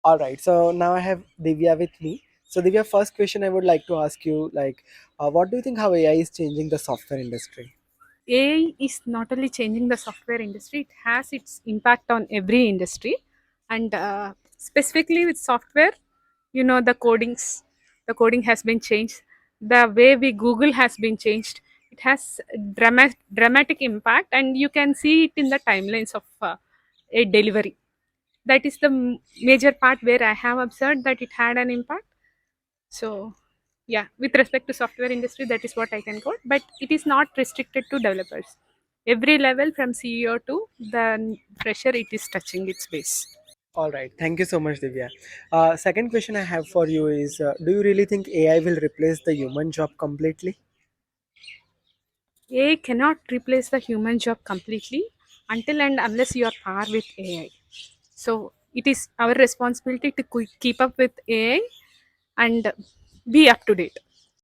All right. So now I have Divya with me. So Divya, first question I would like to ask you, like, what do you think how AI is changing the software industry? AI is not only changing the software industry, it has its impact on every industry. And specifically with software, the coding has been changed. The way we Google has been changed. It has dramatic impact, and you can see it in the timelines of a delivery. That is the major part where I have observed that it had an impact. So, yeah, with respect to software industry, that is what I can quote. But it is not restricted to developers. Every level from CEO to the fresher, it is touching its base. All right. Thank you so much, Divya. Second question I have for you is, do you really think AI will replace the human job completely? AI cannot replace the human job completely until and unless you are par with AI. So it is our responsibility to keep up with AI and be up to date.